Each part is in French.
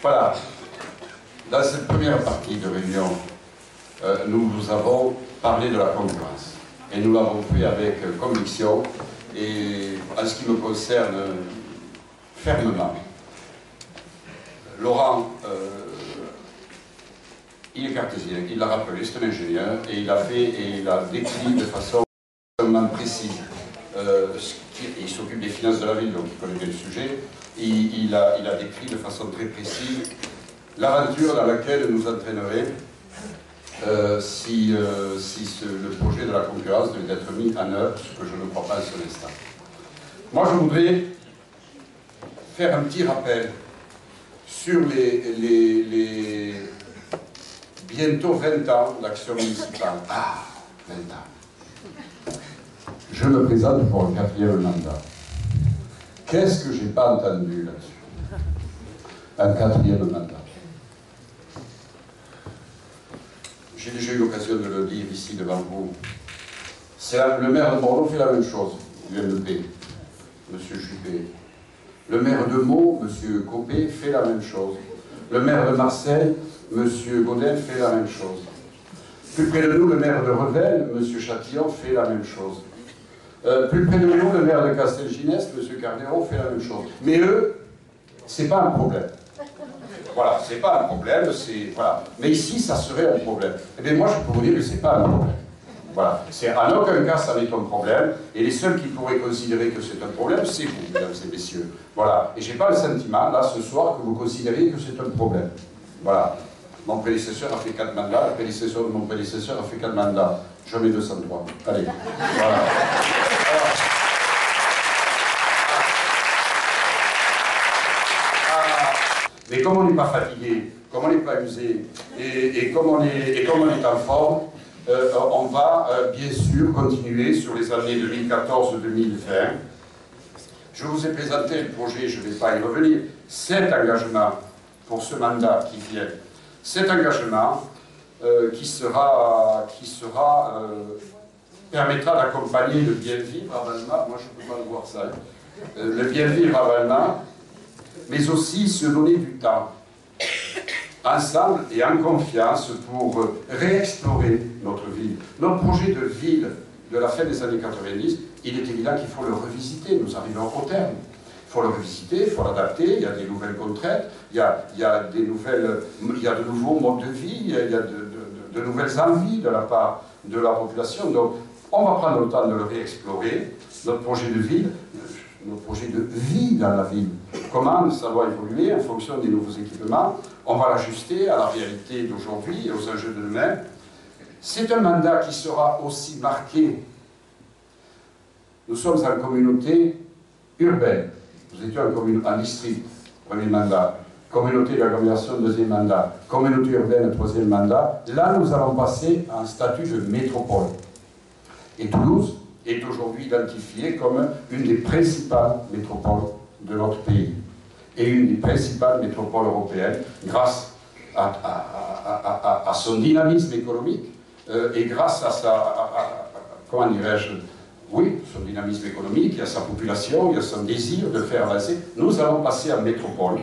Voilà. Dans cette première partie de réunion, nous avons parlé de la concurrence. Et nous l'avons fait avec conviction et, en ce qui me concerne, fermement. Laurent, il est cartésien, il l'a rappelé, c'est un ingénieur, et il a décrit de façon extrêmement précise. Il s'occupe des finances de la ville, donc il connaît bien le sujet. Il a décrit de façon très précise l'aventure dans laquelle nous entraînerait si le projet de la concurrence devait être mis en œuvre, ce que je ne crois pas à ce instant. Moi, je voudrais faire un petit rappel sur les bientôt 20 ans d'action municipale. Ah, 20 ans. Je me présente pour le 4e mandat. Qu'est-ce que j'ai pas entendu là-dessus? Un 4e mandat. J'ai déjà eu l'occasion de le dire ici devant vous. Le maire de Bordeaux fait la même chose, UMP, M. Juppé. Le maire de Meaux, M. Copé, fait la même chose. Le maire de Marseille, M. Godin, fait la même chose. Plus près de nous, le maire de Revel, M. Chatillon, fait la même chose. Plus près de nous, le maire de Castelginest, M. Carneron, fait la même chose. Mais eux, c'est pas un problème. Voilà, c'est pas un problème, c'est... Voilà. Mais ici, ça serait un problème. Eh bien, moi, je peux vous dire que c'est pas un problème. Voilà. En aucun cas, ça n'est un problème. Et les seuls qui pourraient considérer que c'est un problème, c'est vous, mesdames et messieurs. Voilà. Et j'ai pas le sentiment, là, ce soir, que vous considérez que c'est un problème. Voilà. Mon prédécesseur a fait 4 mandats, le prédécesseur de mon prédécesseur a fait 4 mandats. Je mets 203. Allez. Voilà. Mais comme on n'est pas fatigué, comme on n'est pas usé, et comme on est en forme, on va bien sûr continuer sur les années 2014-2020. Je vous ai présenté le projet, je ne vais pas y revenir. Cet engagement pour ce mandat qui vient, cet engagement permettra d'accompagner le bien-vivre à Valma. Moi, je ne peux pas le voir ça. Le bien-vivre à Valma, mais aussi se donner du temps, ensemble et en confiance, pour réexplorer notre ville. Notre projet de ville de la fin des années 90, il est évident qu'il faut le revisiter, nous arrivons au terme. Il faut le revisiter, il faut l'adapter, il y a des nouvelles contraintes, il y a de nouveaux modes de vie, il y a de nouvelles envies de la part de la population. Donc, on va prendre le temps de le réexplorer, notre projet de ville, nos projets de vie dans la ville. Comment ça doit évoluer en fonction des nouveaux équipements. On va l'ajuster à la réalité d'aujourd'hui et aux enjeux de demain. C'est un mandat qui sera aussi marqué. Nous sommes en communauté urbaine. Nous étions en district, premier mandat. Communauté d'agglomération, deuxième mandat. Communauté urbaine, troisième mandat. Là, nous allons passer à un statut de métropole. Et Toulouse est aujourd'hui identifiée comme une des principales métropoles de notre pays et une des principales métropoles européennes grâce à son dynamisme économique et grâce à comment dirais-je, oui, son dynamisme économique, il y a sa population, il y a son désir de faire avancer. Nous allons passer en métropole.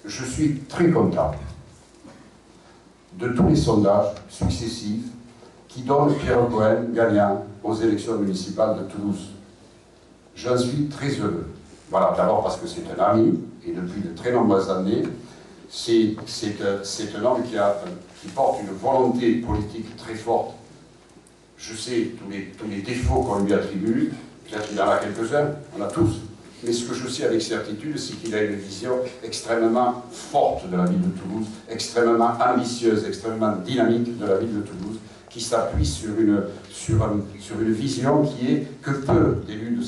Je suis très content de tous les sondages successifs qui donne Pierre Cohen gagnant aux élections municipales de Toulouse. J'en suis très heureux. Voilà, d'abord parce que c'est un ami, et depuis de très nombreuses années, c'est un homme qui porte une volonté politique très forte. Je sais tous les défauts qu'on lui attribue, peut-être qu'il en a quelques-uns, on a tous, mais ce que je sais avec certitude, c'est qu'il a une vision extrêmement forte de la ville de Toulouse, extrêmement ambitieuse, extrêmement dynamique de la ville de Toulouse, qui s'appuie sur une vision qui est que peu d'élus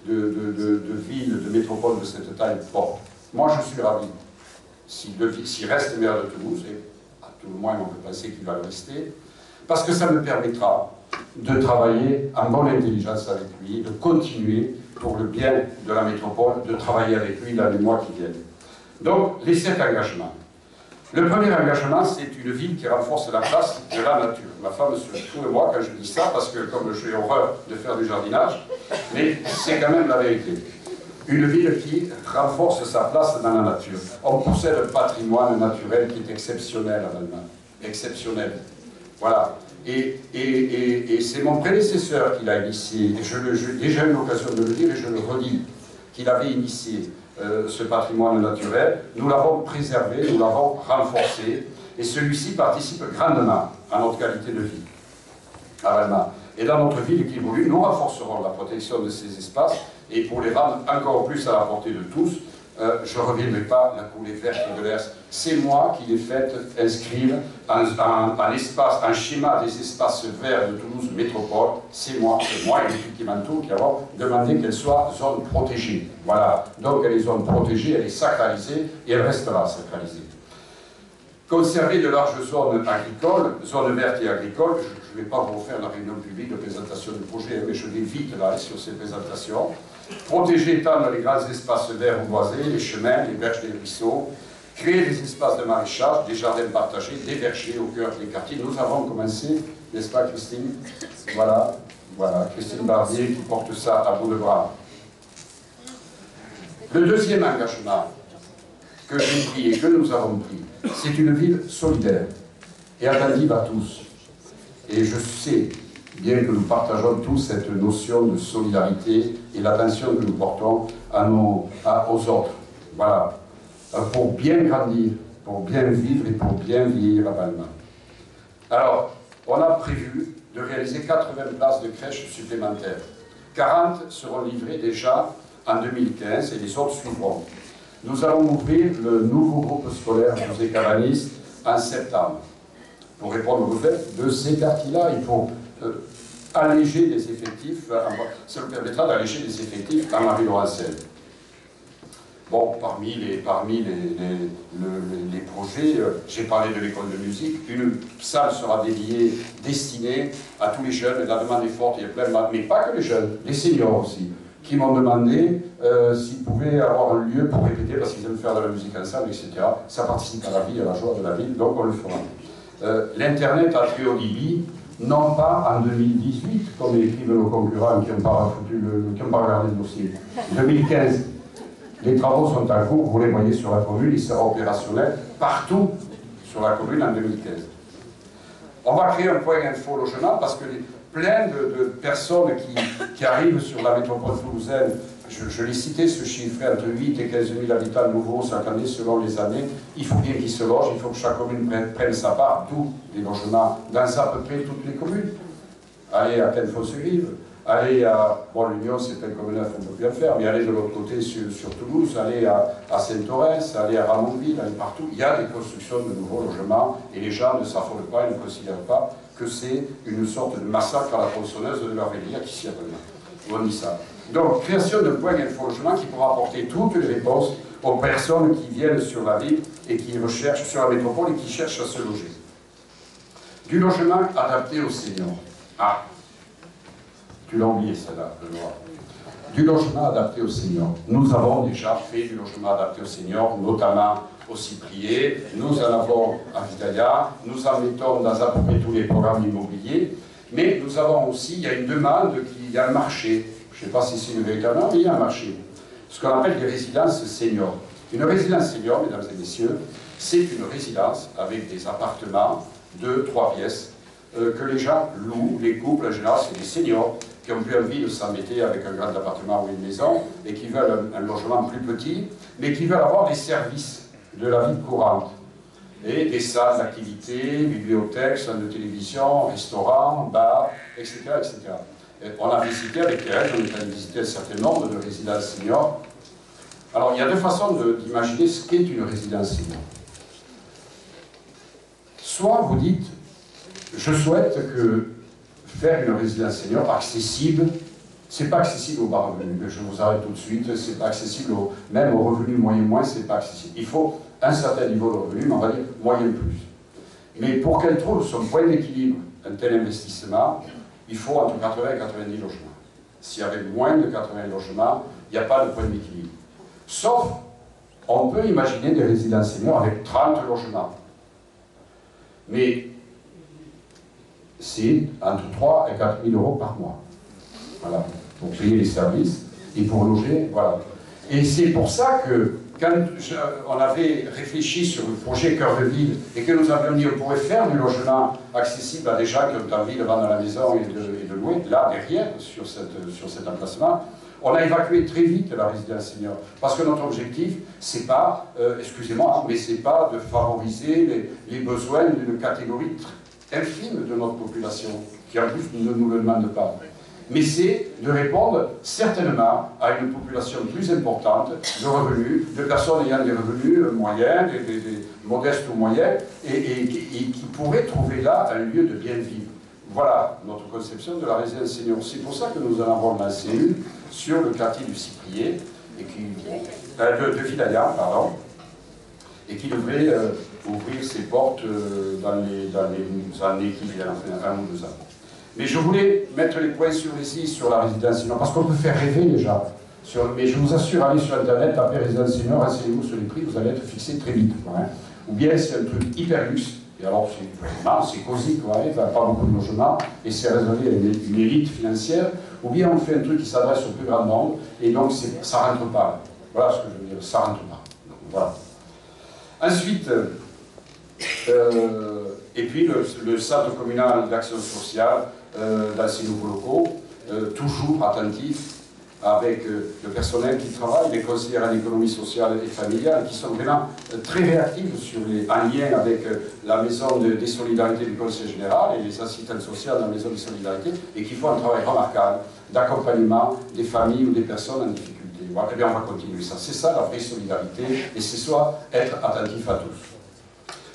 de villes, de métropoles de cette taille portent. Moi, je suis ravi. S'il reste maire de Toulouse, et à tout le moins on peut penser qu'il va le rester, parce que ça me permettra de travailler en bonne intelligence avec lui, de continuer pour le bien de la métropole, de travailler avec lui dans les mois qui viennent. Donc, les 7 engagements. Le premier engagement, c'est une ville qui renforce la place de la nature. Ma femme se fout de moi quand je dis ça, parce que comme j'ai horreur de faire du jardinage, mais c'est quand même la vérité. Une ville qui renforce sa place dans la nature. On possède un patrimoine naturel qui est exceptionnel à Valma. Exceptionnel. Voilà. Et c'est mon prédécesseur qui l'a initié. J'ai déjà eu l'occasion de le dire et je le redis, qu'il avait initié ce patrimoine naturel. Nous l'avons préservé, nous l'avons renforcé. Et celui-ci participe grandement à notre qualité de vie à Valma. Et dans notre ville qui évolue, nous renforcerons la protection de ces espaces et pour les rendre encore plus à la portée de tous, je ne reviendrai pas la coulée verte de l'Ers. C'est moi qui l'ai fait inscrire un schéma des espaces verts de Toulouse Métropole. C'est moi et l'équipe Manteau qui avons demandé qu'elle soit zone protégée. Voilà. Donc elle est zone protégée, elle est sacralisée et elle restera sacralisée. Conserver de larges zones agricoles, zones vertes et agricoles, je ne vais pas vous refaire la réunion publique de présentation du projet, mais je vais vite là sur ces présentations. Protéger et étendre les grands espaces verts ou boisés, les chemins, les berges des ruisseaux, créer des espaces de maraîchage, des jardins partagés, des vergers au cœur des quartiers. Nous avons commencé, n'est-ce pas Christine? Voilà, Christine Barbier qui porte ça à bout de bras. Le deuxième engagement que j'ai pris et que nous avons pris, c'est une ville solidaire et attentive à tous. Et je sais bien que nous partageons tous cette notion de solidarité et l'attention que nous portons aux autres. Voilà. Pour bien grandir, pour bien vivre et pour bien vieillir à Valma. Alors, on a prévu de réaliser 80 places de crèche supplémentaires. 40 seront livrées déjà en 2015 et les autres suivront. Nous allons ouvrir le nouveau groupe scolaire José Cabanis en septembre. Pour répondre aux besoins de ces quartiers-là, il faut alléger les effectifs, ça nous permettra d'alléger les effectifs à Marie-Laurentienne. Bon, parmi les projets, j'ai parlé de l'école de musique, une salle sera destinée à tous les jeunes, la demande est forte, il y a plein de... mais pas que les jeunes, les seniors aussi, qui m'ont demandé s'ils pouvaient avoir un lieu pour répéter, parce qu'ils aiment faire de la musique ensemble, etc. Ça participe à la vie, à la joie de la ville, donc on le fera. L'Internet à très haut débit, non pas en 2018, comme écrivent nos concurrents qui n'ont pas regardé le dossier. 2015. Les travaux sont en cours, vous les voyez sur la commune, il sera opérationnel partout sur la commune en 2015. On va créer un point info logement parce que plein de personnes qui arrivent sur la métropole toulousaine, je l'ai cité ce chiffre, entre 8 et 15 000 habitants nouveaux chaque année selon les années, il faut bien qu'ils se logent, il faut que chaque commune prenne sa part, d'où les logements dans à peu près toutes les communes. Allez à Cannes-Fosse-Rive, allez à, bon l'Union c'est pas comme neuf, on ne peut plus le faire, mais allez de l'autre côté sur Toulouse, allez à Saint-Orens, allez à Ramonville, allez partout, il y a des constructions de nouveaux logements et les gens ne s'affolent pas, ils ne considèrent pas que c'est une sorte de massacre à la tronçonneuse de leur ville qui s'y appelle. On dit ça. Donc, création de points d'info-logement qui pourra apporter toutes les réponses aux personnes qui viennent sur la ville et qui recherchent sur la métropole et qui cherchent à se loger. Du logement adapté aux seniors. Ah, tu l'as oublié celle-là, Benoît. Du logement adapté aux seniors. Nous avons déjà fait du logement adapté aux seniors, notamment au Cyprier, nous en avons à Vidaya, nous en mettons dans à peu près tous les programmes immobiliers, mais nous avons aussi, il y a une demande, il y a un marché. Je ne sais pas si c'est une véritable, mais il y a un marché. Ce qu'on appelle des résidences seniors. Une résidence senior, mesdames et messieurs, c'est une résidence avec des appartements de 3 pièces que les gens louent, les couples en général, c'est des seniors qui ont plus envie de s'embêter avec un grand appartement ou une maison et qui veulent un logement plus petit, mais qui veulent avoir des services de la vie courante. Et des salles d'activité, bibliothèques, salles de télévision, restaurants, bars, etc. etc. On a visité avec Thérèse, on est allé visiter un certain nombre de résidences seniors. Alors, il y a deux façons d'imaginer ce qu'est une résidence senior. Soit vous dites, je souhaite que faire une résidence senior accessible, c'est pas accessible aux bas revenus, je vous arrête tout de suite, c'est pas accessible même aux revenus moyen-moins, c'est pas accessible. Il faut un certain niveau de revenus, mais on va dire moyen plus. Mais pour qu'elle trouve son point d'équilibre, un tel investissement, il faut entre 80 et 90 logements. S'il y avait moins de 80 logements, il n'y a pas de point d'équilibre. Sauf, on peut imaginer des résidences seniors avec 30 logements. Mais c'est entre 3 et 4 000 euros par mois. Voilà, pour payer les services et pour loger, voilà. Et c'est pour ça que, quand on avait réfléchi sur le projet Cœur de Ville, et que nous avions dit qu'on pourrait faire du logement accessible à des gens qui ont envie de vendre la maison et de louer, là, derrière, sur cet emplacement, on a évacué très vite la résidence senior. Parce que notre objectif, c'est pas, excusez-moi, mais c'est pas de favoriser les besoins d'une catégorie infime de notre population, qui en plus ne nous le demande pas. Mais c'est de répondre certainement à une population plus importante de revenus, de personnes ayant des revenus moyens, des modestes ou moyens, et qui pourraient trouver là un lieu de bien vivre. Voilà notre conception de la résidence senior. C'est pour ça que nous en avons lancé une sur le quartier du Cyprier, et de Villaillan, pardon, et qui devrait ouvrir ses portes dans les années qui viennent, enfin 1 ou 2 ans. Mais je voulais mettre les points sur les i sur la résidence senior, parce qu'on peut faire rêver les gens. Mais je vous assure, allez sur Internet, tapez résidence senior, renseignez-vous sur les prix, vous allez être fixé très vite. Quoi, hein. Ou bien c'est un truc hyper luxe, et alors c'est cosy, quoi, hein, pas beaucoup de logements, et c'est réservé à une élite financière, ou bien on fait un truc qui s'adresse au plus grand nombre, et donc ça rentre pas. Voilà ce que je veux dire, ça rentre pas. Donc, voilà. Ensuite, et puis le centre communal d'action sociale, dans ces nouveaux locaux, toujours attentif avec le personnel qui travaille, les conseillers en économie sociale et familiale, qui sont vraiment très réactifs en lien avec la maison des solidarités du Conseil général et les assistantes sociales de la maison des solidarités, et qui font un travail remarquable d'accompagnement des familles ou des personnes en difficulté. Voilà, eh bien, on va continuer ça. C'est ça la vraie solidarité, et c'est soit être attentif à tous.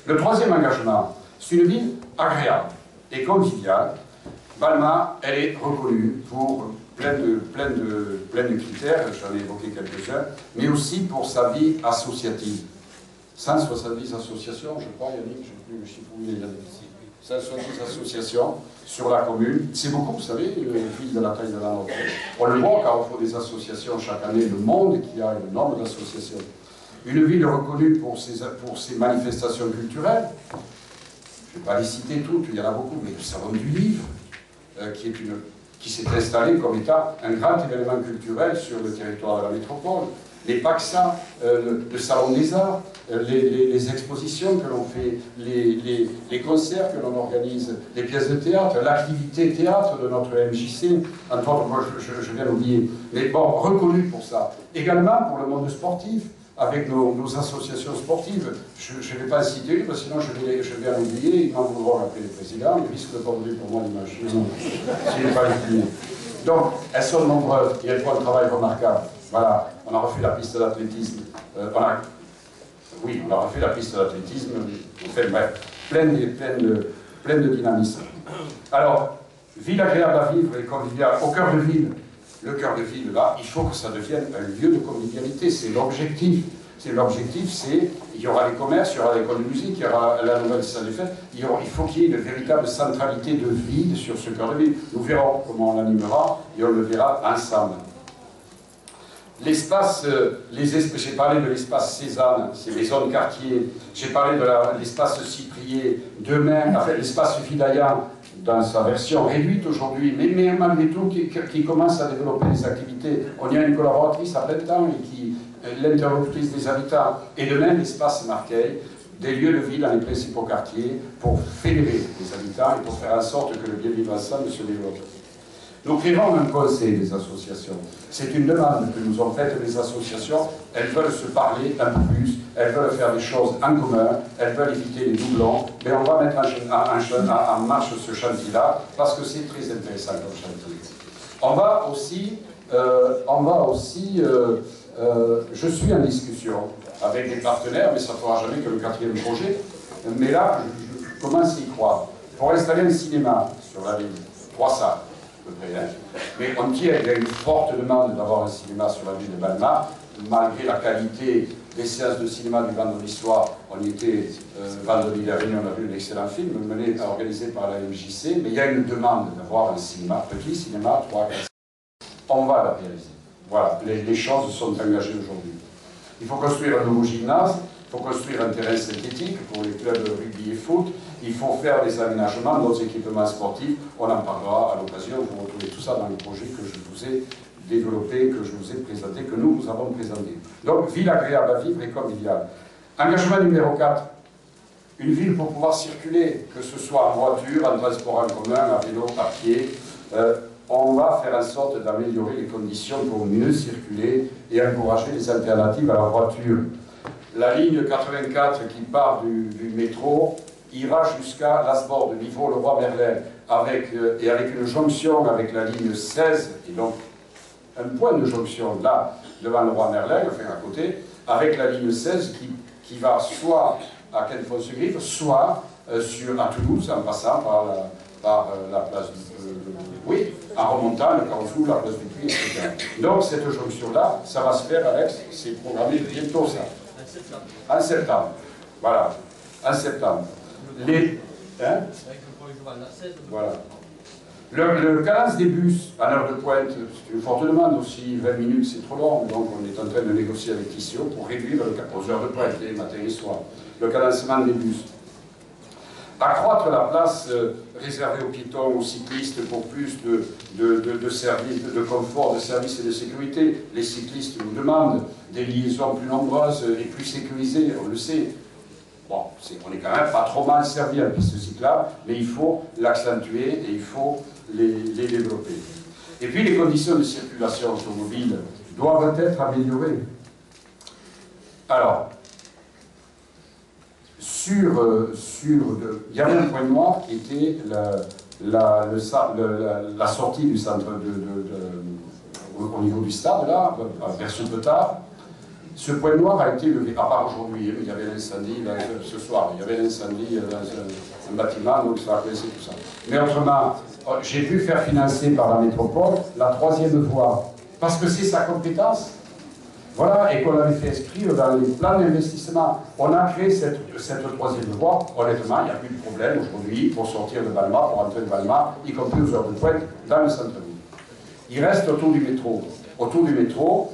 Le troisième engagement, c'est une ville agréable et conviviale. Balma, elle est reconnue pour plein de critères, j'en ai évoqué quelques-uns, mais aussi pour sa vie associative. 170 associations, je crois, Yannick, je ne sais plus le chiffre où il est, 170 associations sur la commune. C'est beaucoup, vous savez, une ville de la taille de la nôtre. On le voit car on fait des associations chaque année, le monde qui a un nombre d'associations. Une ville reconnue pour ses manifestations culturelles. Je ne vais pas les citer toutes, il y en a beaucoup, mais le Salon du Livre, qui s'est installé comme état un grand événement culturel sur le territoire de la métropole. Les PACSA, le Salon des Arts, les expositions que l'on fait, les concerts que l'on organise, les pièces de théâtre, l'activité théâtre de notre MJC, entre autres, moi je viens d'oublier, mais bon, reconnu pour ça. Également pour le monde sportif, avec nos associations sportives. Je ne vais pas citer une, parce que sinon je vais en oublier, ils m'en voudront appeler le président, ils risquent de pas voter pour moi l'image. Je ne vais pas les oublier. Donc, elles sont nombreuses, et elles font un travail remarquable. Voilà, on a refait la piste d'athlétisme. Oui, on a refait la piste d'athlétisme, enfin bref, plein de dynamisme. Alors, ville agréable à vivre et conviviale, au cœur de ville. Le cœur de ville, là, il faut que ça devienne un lieu de convivialité, c'est l'objectif. L'objectif, c'est, il y aura les commerces, il y aura l'école de musique, il y aura la nouvelle salle des fêtes, il faut qu'il y ait une véritable centralité de vie sur ce cœur de ville. Nous verrons comment on l'animera, et on le verra ensemble. L'espace, j'ai parlé de l'espace Cézanne, c'est les zones quartiers, j'ai parlé de l'espace Cyprier, demain, enfin l'espace Villaillan, dans sa version réduite aujourd'hui, mais malgré tout, qui commence à développer des activités. On y a une collaboratrice à plein temps, et qui est l'interlocutrice des habitants. Et demain, l'espace Marquet, des lieux de vie dans les principaux quartiers, pour fédérer les habitants et pour faire en sorte que le bien vivre ensemble se développe. Nous créerons un conseil des associations. C'est une demande que nous ont faite les associations. Elles veulent se parler un peu plus, elles veulent faire des choses en commun, elles veulent éviter les doublons. Mais on va mettre en marche ce chantier-là, parce que c'est très intéressant comme chantier. Je suis en discussion avec des partenaires, mais ça ne fera jamais que le 4e projet. Mais là, je commence à y croire. Pour installer un cinéma sur la ville, 3 salles. Mais on tient, il y a une forte demande d'avoir un cinéma sur la ville de Balma, malgré la qualité des séances de cinéma du vendredi soir. On y était vendredi dernier, on a vu un excellent film organisé par la MJC, mais il y a une demande d'avoir un cinéma, petit cinéma, 3 4. On va la réaliser. Voilà, les choses sont engagées aujourd'hui. Il faut construire un nouveau gymnase, il faut construire un terrain synthétique pour les clubs de rugby et foot, il faut faire des aménagements, d'autres équipements sportifs, on en parlera à l'occasion, vous retrouvez tout ça dans le projet que je vous ai développé que je vous ai présenté, que nous avons présenté. Donc, ville agréable à vivre et conviviale. Engagement numéro 4. Une ville pour pouvoir circuler, que ce soit en voiture, en transport en commun, à vélo, à pied. On va faire en sorte d'améliorer les conditions pour mieux circuler et encourager les alternatives à la voiture. La ligne 84 qui part du métro ira jusqu'à l'Asbord, de niveau Leroy-Merlin, avec une jonction avec la ligne 16, et donc un point de jonction là, devant Leroy-Merlin, enfin à côté, avec la ligne 16 qui va soit à Quenfonce-Grive, soit à Toulouse, en passant par la place oui, en remontant le Carrefour, la place du Puy, etc. Donc cette jonction-là, ça va se faire, Alex, c'est programmé bientôt ça. En septembre. Voilà, en septembre. Hein? Voilà. Le cadence des bus à l'heure de pointe, c'est une forte demande aussi, 20 minutes c'est trop long, donc on est en train de négocier avec Tissot pour réduire aux heures de pointe, les matins et soirs. Le cadencement des bus. Accroître la place réservée aux piétons, aux cyclistes pour plus de services, de confort, de services et de sécurité. Les cyclistes nous demandent des liaisons plus nombreuses et plus sécurisées, on le sait. Bon, on est quand même pas trop mal servi à la piste cyclable, mais il faut l'accentuer et il faut les développer. Et puis les conditions de circulation automobile doivent être améliorées. Alors, il y avait un point noir qui était la sortie du centre au niveau du stade, là, vers Soupetard. Ce point noir a été levé, à part aujourd'hui, il y avait l'incendie, ce soir, il y avait l'incendie dans un bâtiment, donc ça a coincé tout ça. Mais autrement, j'ai pu faire financer par la métropole la troisième voie, parce que c'est sa compétence. Voilà, et qu'on avait fait inscrire dans les plans d'investissement. On a créé cette troisième voie. Honnêtement, il n'y a plus de problème aujourd'hui pour sortir de Balma, pour entrer de Balma, y compris aux heures de pointe, dans le centre-ville. Il reste autour du métro. Autour du métro,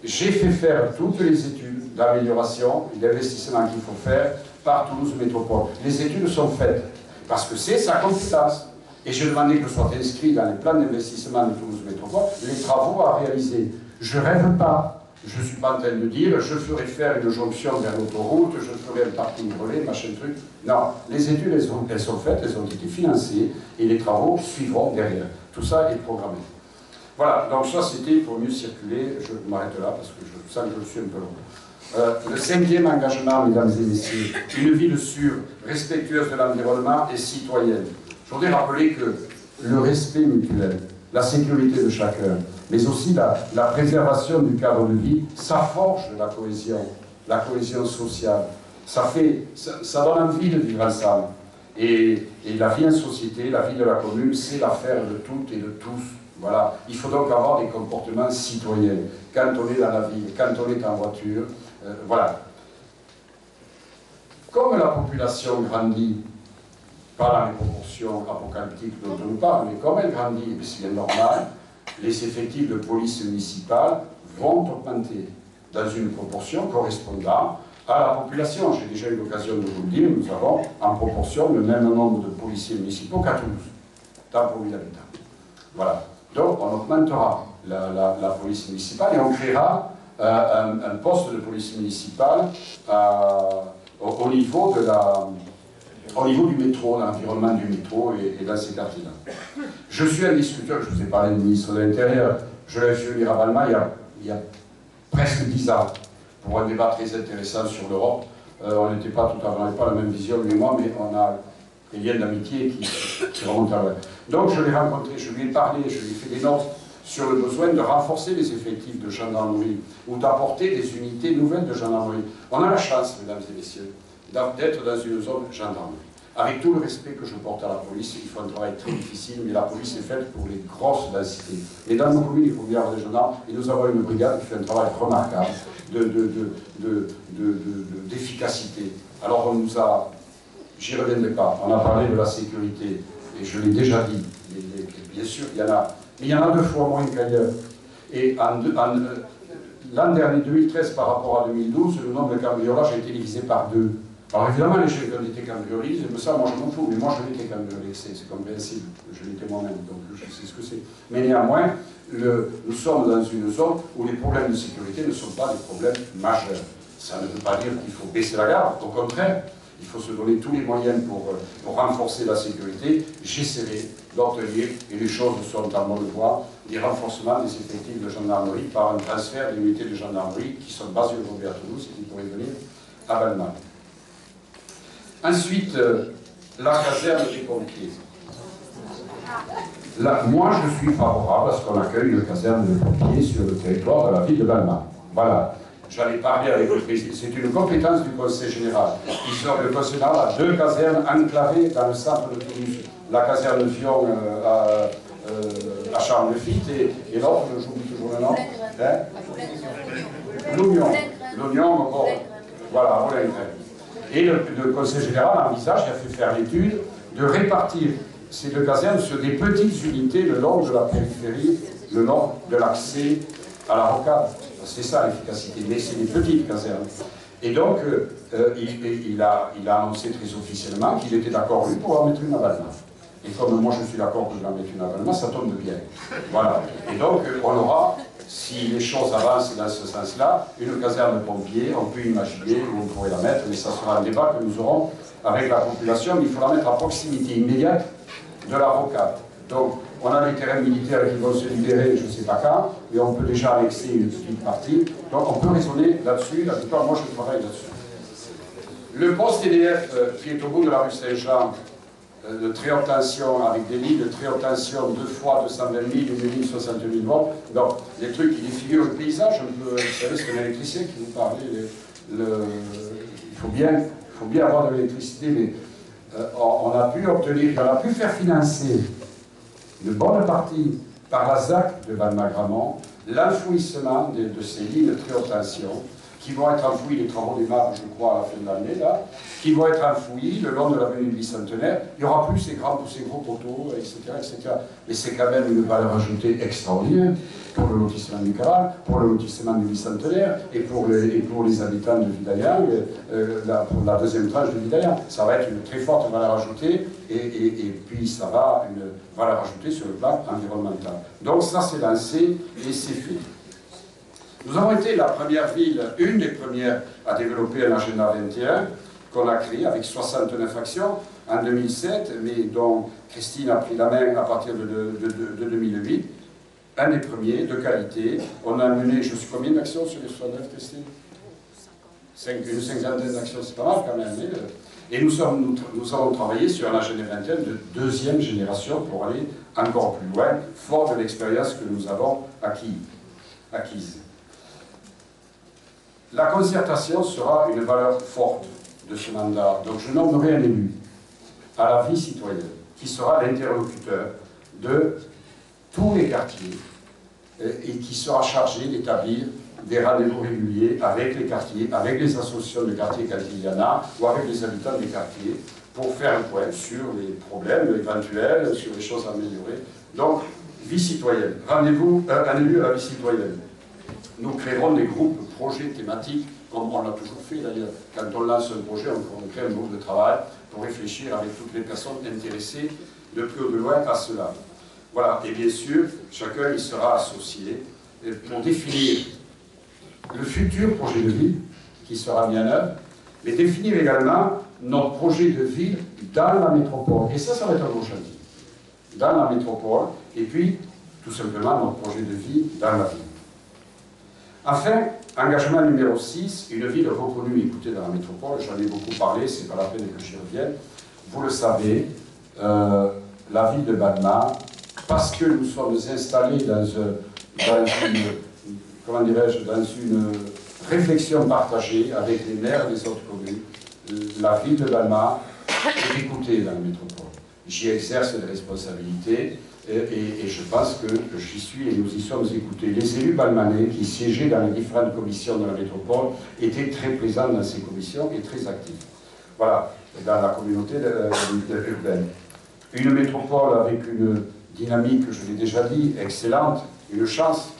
j'ai fait faire toutes les études d'amélioration et d'investissement qu'il faut faire par Toulouse Métropole. Les études sont faites, parce que c'est sa compétence. Et j'ai demandé que ce soit inscrit dans les plans d'investissement de Toulouse Métropole les travaux à réaliser. Je ne rêve pas. Je ne suis pas en train de dire je ferai faire une jonction vers l'autoroute, je ferai un parking relais, machin truc. Non, les études, elles sont faites, elles ont été financées et les travaux suivront derrière. Tout ça est programmé. Voilà, donc ça c'était pour mieux circuler. Je m'arrête là parce que je sens que je suis un peu long. Le cinquième engagement, mesdames et messieurs, une ville sûre, respectueuse de l'environnement et citoyenne. Je voudrais rappeler que le respect mutuel, la sécurité de chacun, mais aussi la préservation du cadre de vie, ça forge la cohésion sociale. Ça donne envie de vivre ensemble. Et la vie en société, la vie de la commune, c'est l'affaire de toutes et de tous. Voilà. Il faut donc avoir des comportements citoyens. Quand on est dans la ville, quand on est en voiture, voilà. Comme la population grandit, pas dans les proportions apocalyptiques dont on nous parle, mais comme elle grandit, c'est bien normal, les effectifs de police municipale vont augmenter dans une proportion correspondant à la population. J'ai déjà eu l'occasion de vous le dire, nous avons en proportion le même nombre de policiers municipaux qu'à Toulouse, tant pour 1000 habitants. Voilà. Donc on augmentera la police municipale et on créera un poste de police municipale au niveau du métro, l'environnement du métro et dans ces quartiers-là. Je suis un discuteur, je vous ai parlé du ministre de l'Intérieur, je l'ai fait venir à Balma il y a presque 10 ans pour un débat très intéressant sur l'Europe. On n'avait pas la même vision, lui et moi, mais on a des liens d'amitié qui remontent à loin. Donc je l'ai rencontré, je lui ai parlé, je lui ai fait des notes sur le besoin de renforcer les effectifs de gendarmerie ou d'apporter des unités nouvelles de gendarmerie. On a la chance, mesdames et messieurs, d'être dans une zone gendarmerie. Avec tout le respect que je porte à la police, il faut un travail très difficile, mais la police est faite pour les grosses densités. Mais dans nos communes, il faut bien avoir des gendarmes, et nous avons une brigade qui fait un travail remarquable d'efficacité. Alors on nous a, j'y reviendrai pas, on a parlé de la sécurité, et je l'ai déjà dit, bien sûr, il y en a, mais il y en a 2 fois moins qu'ailleurs. Et l'an dernier, 2013, par rapport à 2012, le nombre de cambriolages a été divisé par 2. Alors évidemment, les gens qui ont été cambriolés, ça, moi je m'en fous, mais moi je l'ai été cambriolé, c'est compréhensible, je l'étais moi-même, donc je sais ce que c'est. Mais néanmoins, nous sommes dans une zone où les problèmes de sécurité ne sont pas des problèmes majeurs. Ça ne veut pas dire qu'il faut baisser la garde, au contraire. Il faut se donner tous les moyens pour renforcer la sécurité. J'essaierai d'obtenir, et les choses sont en bonne voie, des renforcements des effectifs de gendarmerie par un transfert d'unités de gendarmerie qui sont basées aujourd'hui à Toulouse et qui pourraient venir à Balma. Ensuite, la caserne des pompiers. Là, moi, je suis favorable à ce qu'on accueille une caserne de pompiers sur le territoire de la ville de Balma. Voilà. J'allais parler avec le président. C'est une compétence du Conseil général. Le Conseil général a 2 casernes enclavées dans le centre de Toulouse. La caserne Vion à Charles-le-Fit et l'autre, j'oublie toujours le nom. L'Oignon, bon, voilà, et le Conseil général envisage, il a fait faire l'étude, de répartir ces 2 casernes sur des petites unités le long de la périphérie, le long de l'accès à la rocade. C'est ça l'efficacité, mais c'est des petites casernes. Et donc, il a annoncé très officiellement qu'il était d'accord, lui, pour en mettre une à Balma. Et comme moi je suis d'accord que je vais en mettre une à Balma, ça tombe bien. Voilà. Et donc, on aura, si les choses avancent dans ce sens-là, une caserne de pompiers, on peut imaginer où on pourrait la mettre, mais ça sera un débat que nous aurons avec la population, mais il faut la mettre à proximité immédiate de la rocade. Donc, on a les terrains militaires qui vont se libérer, je ne sais pas quand, mais on peut déjà annexer une petite partie. Donc, on peut raisonner là-dessus. La plupart, moi, je travaille là-dessus. Le poste EDF, qui est au bout de la rue Saint-Jean, de très haute tension, avec des lignes de très haute tension, 2 fois 220 000, une ligne 60 000 volts. Donc, des trucs qui défigurent le paysage. Vous savez, c'est un électricien qui vous parlait. Il faut bien avoir de l'électricité, mais on a pu obtenir, on a pu faire financer une bonne partie par la ZAC de Balma-Gramont, l'enfouissement de ces lignes de très haute tension, qui vont être enfouies, les travaux démarrent, je crois, à la fin de l'année, là, qui vont être enfouies le long de l'avenue du Bicentenaire. Il n'y aura plus ces gros poteaux, etc., etc. Mais c'est quand même une valeur ajoutée extraordinaire pour le lotissement du Caral, pour le lotissement du Bicentenaire et pour les habitants de Vidaillan, pour la deuxième tranche de Vidaillan. Ça va être une très forte valeur ajoutée et puis ça va une valeur ajoutée sur le plan environnemental. Donc ça c'est lancé et c'est fait. Nous avons été la première ville, une des premières à développer un agenda 21 qu'on a créé avec 69 actions en 2007, mais dont Christine a pris la main à partir de 2008. Un des premiers, de qualité. On a mené, je sais combien d'actions sur les 69, Christine ? Une cinquantaine d'actions, c'est pas mal quand même. Et nous avons travaillé sur un agenda 21 de 2e génération pour aller encore plus loin, fort de l'expérience que nous avons acquise. La concertation sera une valeur forte de ce mandat. Donc je nommerai un élu à la vie citoyenne qui sera l'interlocuteur de tous les quartiers et qui sera chargé d'établir des rendez-vous réguliers avec les quartiers, avec les associations de quartiers quand il y en a, ou avec les habitants des quartiers, pour faire un point sur les problèmes éventuels, sur les choses à améliorer. Donc, vie citoyenne. Rendez-vous, un élu à la vie citoyenne. Nous créerons des groupes, projets thématiques, comme on l'a toujours fait d'ailleurs. Quand on lance un projet, on crée un groupe de travail pour réfléchir avec toutes les personnes intéressées de plus ou de loin à cela. Voilà, et bien sûr, chacun y sera associé pour définir le futur projet de ville qui sera mis en œuvre, mais définir également notre projet de ville dans la métropole. Et ça va être un gros chantier. Dans la métropole, et puis, tout simplement, notre projet de vie dans la ville. Enfin, engagement numéro 6, une ville reconnue et écoutée dans la métropole. J'en ai beaucoup parlé, c'est pas la peine que j'y revienne. Vous le savez, la ville de Balma, parce que nous sommes installés dans une réflexion partagée avec les maires des autres communes, la ville de Balma est écoutée dans la métropole. J'y exerce des responsabilités et je pense que j'y suis et nous y sommes écoutés. Les élus balmanais qui siégeaient dans les différentes commissions de la métropole étaient très présents dans ces commissions et très actifs. Voilà, dans la communauté urbaine. Une métropole avec une dynamique, je l'ai déjà dit, excellente, une chance,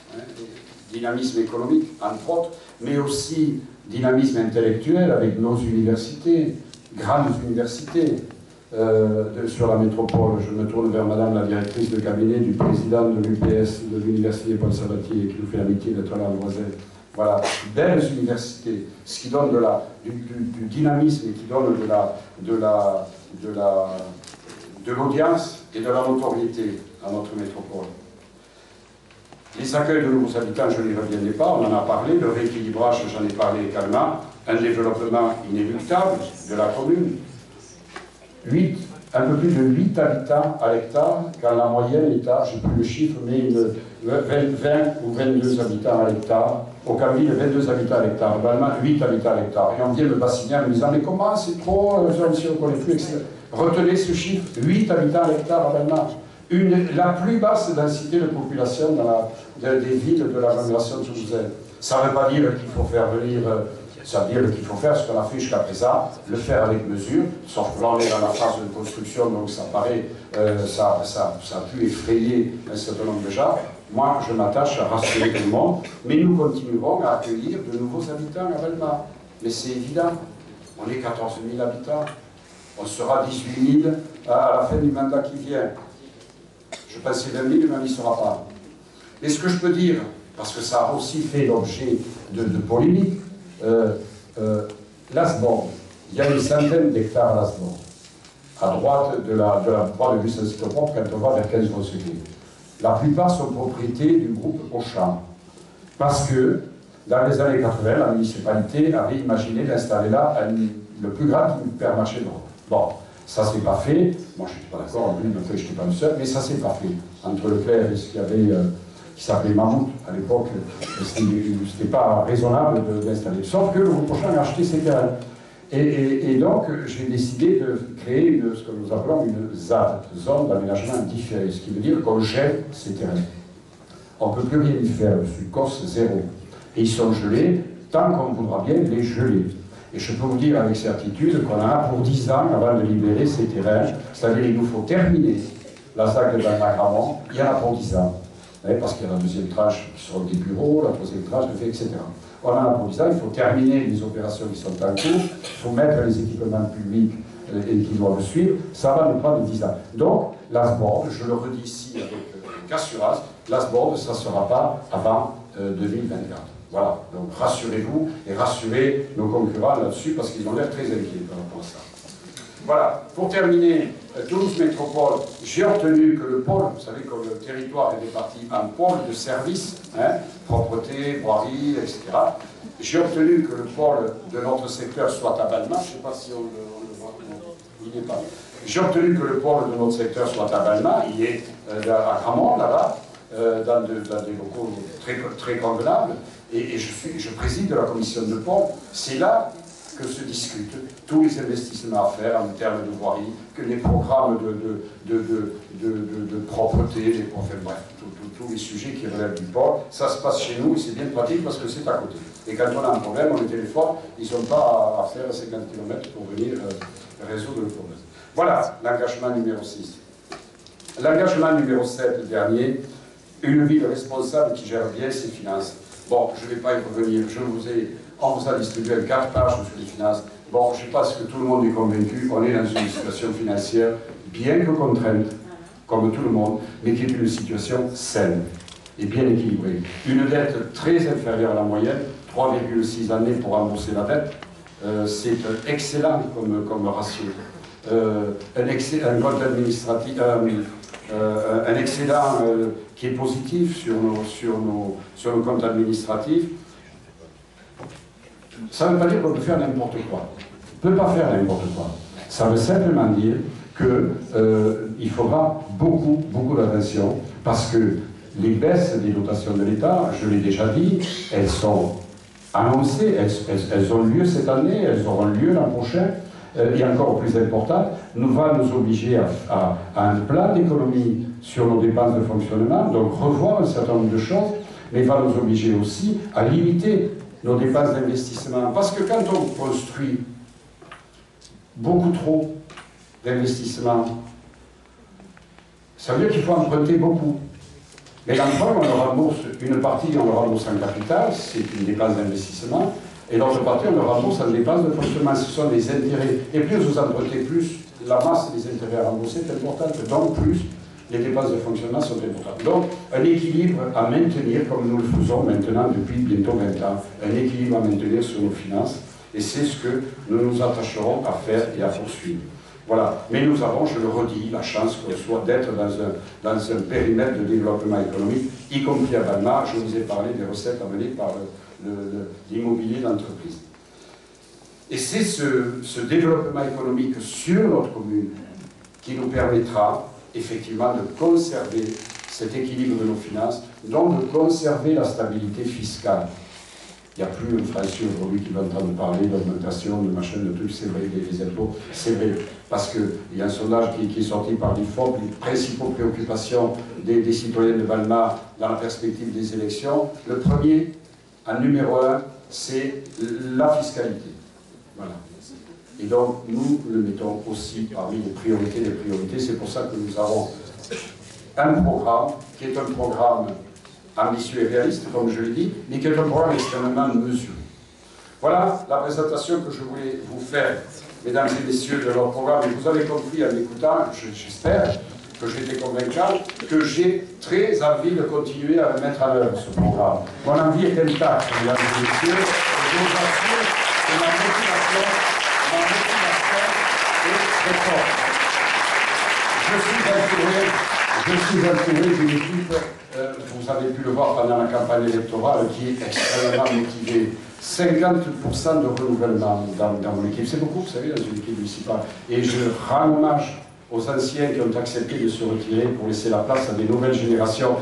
dynamisme économique, entre autres, mais aussi dynamisme intellectuel avec nos universités, grandes universités, sur la métropole. Je me tourne vers Madame la directrice de cabinet du président de l'UPS, de l'Université Paul Sabatier, qui nous fait l'amitié d'être là à Loisel. Voilà, belles universités, ce qui donne du dynamisme et qui donne de l'audience et de la notoriété à notre métropole. Les accueils de nouveaux habitants, je n'y reviendrai pas, on en a parlé, le rééquilibrage, j'en ai parlé également, un développement inéluctable de la commune. Un peu plus de 8 habitants à l'hectare, quand la moyenne est à, je n'ai plus le chiffre, mais 20 ou 22 habitants à l'hectare. Au Camille, 22 habitants à l'hectare. Normalement, 8 habitants à l'hectare. Et on vient me bassiner en me disant, mais comment, c'est trop, si on ne connaît plus, etc. Retenez ce chiffre, 8 habitants à l'hectare à Balma. La plus basse densité de population des villes de l'agglomération de Toulousaine. Ça ne veut pas dire qu'il faut faire venir... Ça veut dire qu'il faut faire ce qu'on a fait jusqu'à présent, le faire avec mesure, sauf que là on est dans la phase de construction, donc ça paraît, ça a pu effrayer un certain nombre de gens. Moi, je m'attache à rassurer tout le monde, mais nous continuerons à accueillir de nouveaux habitants à Balma. Mais c'est évident, on est 14 000 habitants, on sera 18 000 à la fin du mandat qui vient. Je pensais 20 000, mais on n'y sera pas. Mais ce que je peux dire, parce que ça a aussi fait l'objet de polémiques, l'Asborn, il y a une centaine d'hectares à l'Asborn, à droite de la voie de Saint-Cyprien, quand on va vers 15 Rossequet. La plupart sont propriétés du groupe Auchan, parce que dans les années 80, la municipalité avait imaginé d'installer là le plus grand hypermarché d'Europe. Bon, ça s'est pas fait, moi je n'étais pas d'accord, lui, je n'étais pas le seul, mais ça s'est pas fait. Entre Leclerc et ce qu'il y avait... qui s'appelait Mammouth à l'époque, c'était pas raisonnable d'installer. Sauf que le groupe Auchan a acheté ces terrains. Et donc, j'ai décidé de créer ce que nous appelons une ZAD, zone d'aménagement différé, ce qui veut dire qu'on gèle ces terrains. On ne peut plus rien y faire dessus, COS 0. Et ils sont gelés tant qu'on voudra bien les geler. Et je peux vous dire avec certitude qu'on en a pour 10 ans avant de libérer ces terrains, c'est-à-dire qu'il nous faut terminer la ZAC de Balma-Gramont, il y en a pour 10 ans. Parce qu'il y a la deuxième tranche qui sera des bureaux, la troisième tranche, etc. On en a pour 10 ans, il faut terminer les opérations qui sont en cours, il faut mettre les équipements publics et qui doivent suivre, ça va nous prendre 10 ans. Donc, l'Asborn, je le redis ici avec assurance, l'Asborn, ça ne sera pas avant 2024. Voilà, donc rassurez-vous et rassurez nos concurrents là-dessus parce qu'ils ont l'air très inquiets par rapport à ça. Voilà, pour terminer, Toulouse Métropole, j'ai obtenu que le pôle, vous savez que le territoire est réparti en pôle de services, propreté, voirie, etc. J'ai obtenu que le pôle de notre secteur soit à Balma, je ne sais pas si on le voit, il n'est pas. J'ai obtenu que le pôle de notre secteur soit à Balma, il est à Gramont, là-bas, dans des locaux très convenables, et je préside la commission de pôle. C'est là que se discutent tous les investissements à faire en termes de voirie, que les programmes de propreté, bref, tous les sujets qui relèvent du port, ça se passe chez nous et c'est bien pratique parce que c'est à côté. Et quand on a un problème, on les téléphone, ils ne sont pas à faire 50 km pour venir résoudre le problème. Voilà l'engagement numéro 6. L'engagement numéro 7, dernier, une ville responsable qui gère bien ses finances. Bon, je ne vais pas y revenir, on vous a distribué 4 pages sur les finances. Bon, je pense que tout le monde est convaincu, on est dans une situation financière bien que contrainte, comme tout le monde, mais qui est une situation saine et bien équilibrée. Une dette très inférieure à la moyenne, 3,6 années pour rembourser la dette, c'est excellent comme ratio. Un compte administratif, un excédent qui est positif sur nos comptes administratifs. Ça ne veut pas dire qu'on peut faire n'importe quoi. On ne peut pas faire n'importe quoi. Ça veut simplement dire qu'il faudra beaucoup d'attention parce que les baisses des dotations de l'État, je l'ai déjà dit, elles sont annoncées, elles ont lieu cette année, elles auront lieu l'an prochain, et encore plus important, va nous obliger à un plan d'économie sur nos dépenses de fonctionnement, donc revoir un certain nombre de choses, mais va nous obliger aussi à limiter nos dépenses d'investissement. Parce que quand on construit beaucoup trop d'investissements, ça veut dire qu'il faut emprunter beaucoup. Mais l'emprunt, on le rembourse, une partie, on le rembourse en capital, c'est une dépense d'investissement, Et l'autre partie, on le rembourse en dépenses de fonctionnement. Ce sont des intérêts. Et plus vous empruntez, plus la masse des intérêts à rembourser est importante. Donc, plus les dépenses de fonctionnement sont importantes. Donc, un équilibre à maintenir, comme nous le faisons maintenant depuis bientôt 20 ans, un équilibre à maintenir sur nos finances. Et c'est ce que nous nous attacherons à faire et à poursuivre. Voilà. Mais nous avons, je le redis, la chance qu'on soit d'être dans un périmètre de développement économique, y compris à Balma. Je vous ai parlé des recettes amenées par l'immobilier d'entreprise. Et c'est ce développement économique sur notre commune qui nous permettra effectivement de conserver cet équilibre de nos finances, donc de conserver la stabilité fiscale. Il n'y a plus un Français aujourd'hui qui va entendre parler d'augmentation, de machin, de trucs, c'est vrai, des impôts, c'est vrai. Parce qu'il y a un sondage qui est sorti par l'IFOP, les principales préoccupations des citoyens de Balma dans la perspective des élections. Le premier, en numéro 1, c'est la fiscalité. Voilà. Et donc, nous le mettons aussi parmi les priorités des priorités. C'est pour ça que nous avons un programme qui est un programme ambitieux et réaliste, comme je l'ai dit, mais qui est un programme extrêmement mesuré. Voilà la présentation que je voulais vous faire, mesdames et messieurs, de leur programme. Et vous avez compris en m'écoutant, j'espère que j'ai été convaincant, que j'ai très envie de continuer à le mettre en œuvre, ce programme. Mon envie est intacte, mesdames et messieurs, et je vous assure que ma motivation est très forte. Je suis entouré d'une équipe, vous avez pu le voir pendant la campagne électorale, qui est extrêmement motivée. 50% de renouvellement dans mon équipe. C'est beaucoup, vous savez, dans une équipe municipale. Et je rends hommage aux anciens qui ont accepté de se retirer pour laisser la place à des nouvelles générations.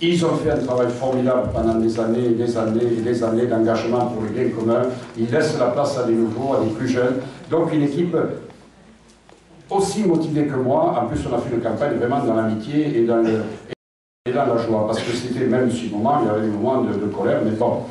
Ils ont fait un travail formidable pendant des années et des années et des années d'engagement pour le bien commun. Ils laissent la place à des nouveaux, à des plus jeunes. Donc une équipe aussi motivée que moi. En plus, on a fait une campagne vraiment dans l'amitié et dans la joie. Parce que c'était même si moment, il y avait des moments de colère, mais bon.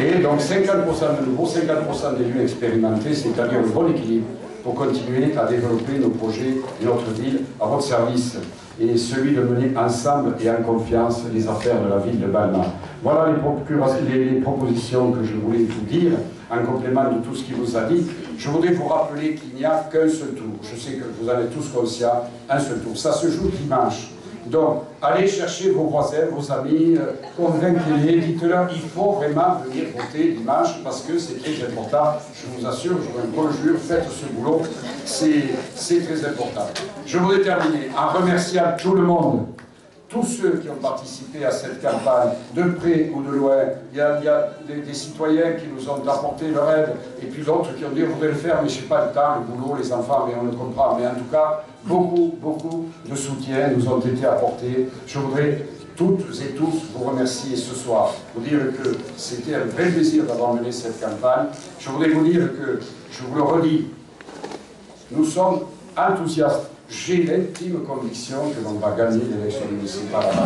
Et donc 50% de nouveaux, 50% d'élus expérimentés, c'est-à-dire le bon équilibre pour continuer à développer nos projets et notre ville à votre service. Et celui de mener ensemble et en confiance les affaires de la ville de Balma. Voilà les propositions que je voulais vous dire, en complément de tout ce qu'il vous a dit. Je voudrais vous rappeler qu'il n'y a qu'un seul tour. Je sais que vous en êtes tous conscients, un seul tour. Ça se joue dimanche. Donc, allez chercher vos voisins, vos amis, convaincez-les, dites-leur, il faut vraiment venir voter dimanche parce que c'est très important. Je vous assure, je vous conjure, faites ce boulot, c'est très important. Je voudrais terminer en remerciant tout le monde, tous ceux qui ont participé à cette campagne, de près ou de loin. Il y a des citoyens qui nous ont apporté leur aide, et puis d'autres qui ont dit on voudrait le faire, mais je n'ai pas le temps, le boulot, les enfants, mais on le comprend. Mais en tout cas, beaucoup de soutien nous ont été apportés. Je voudrais toutes et tous vous remercier ce soir, vous dire que c'était un vrai plaisir d'avoir mené cette campagne. Je voudrais vous dire que, je vous le redis, nous sommes enthousiastes. J'ai l'intime conviction que l'on va gagner l'élection municipale à Balma.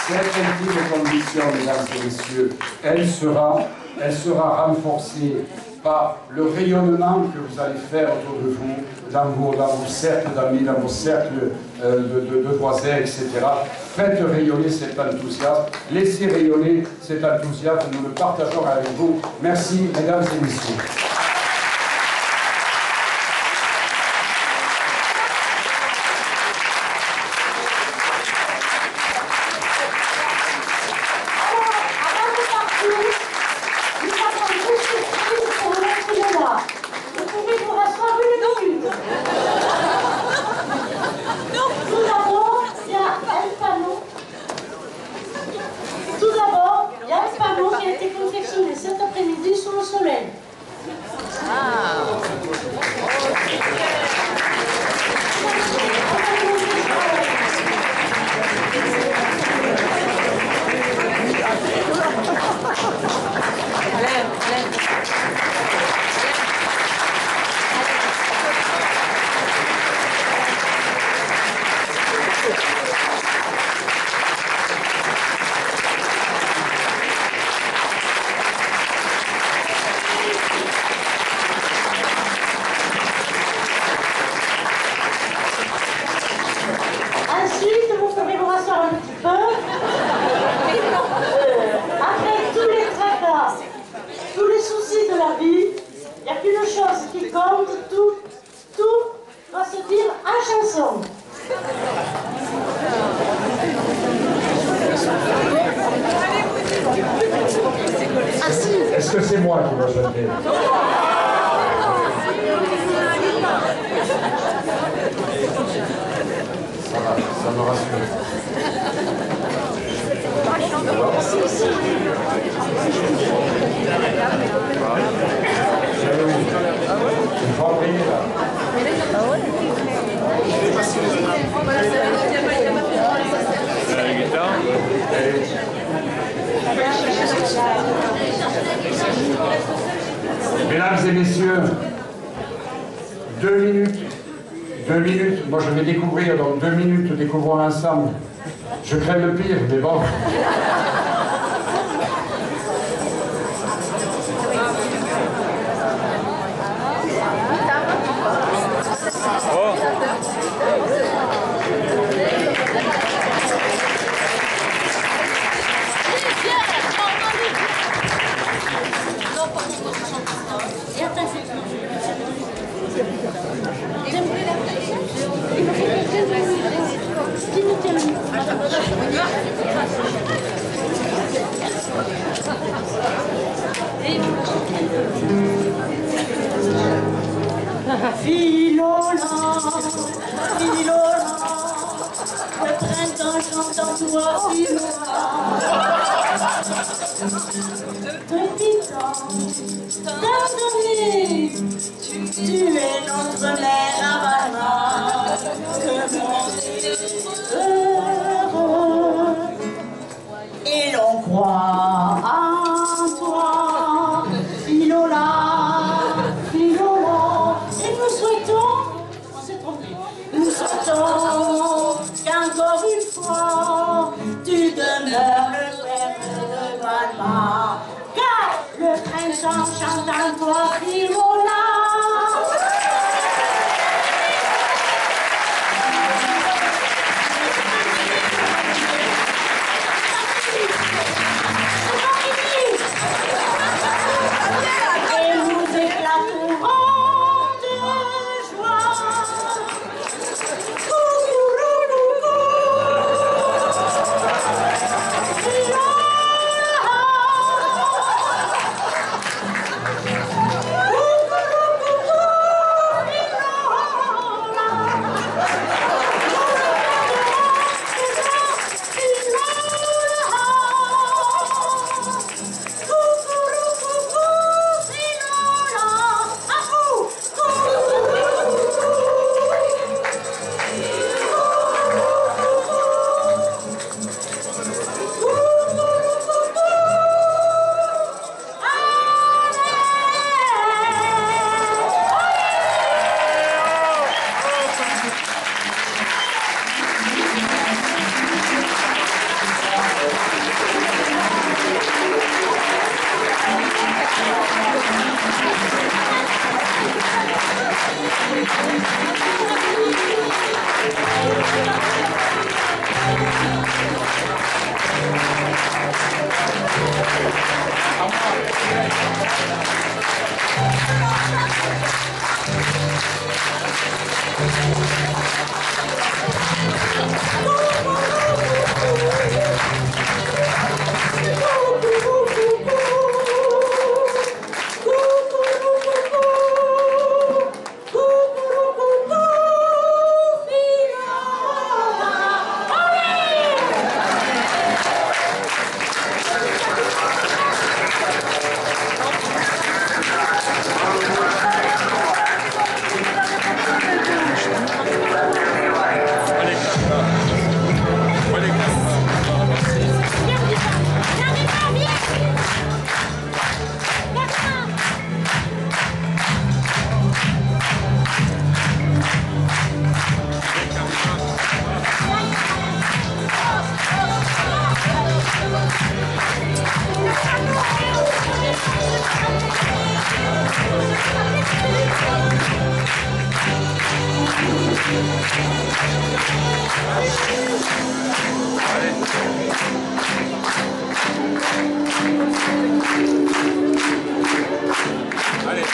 Cette intime conviction, mesdames et messieurs, elle sera renforcée par le rayonnement que vous allez faire autour de vous, dans vos cercles d'amis, dans vos cercles de voisins, etc. Faites rayonner cet enthousiasme, laissez rayonner cet enthousiasme, nous le partageons avec vous. Merci, mesdames et messieurs. un petit peu. Après tous les tracas, tous les soucis de la vie, il n'y a qu'une chose qui compte, tout doit se dire en chanson. Est-ce que c'est moi qui dois chanter? Ça me rassure. Il faut envoyer là. Mesdames et messieurs, 2 minutes. 2 minutes. Moi, je vais découvrir dans 2 minutes, découvrons ensemble. Je crains le pire, mais bon. Filola, Filola, le printemps chante en toi, Filola. Petit ange, pardonnez, tu es notre mère Havana, que mon Dieu heureux, et l'on croit en toi, Filola, Filola, et nous souhaitons, on s'est trompé, nous souhaitons qu'encore une fois, tu demeures le père de Valma, car le printemps chante en toi, Filola. Et nous éclaterons de joie. Allez.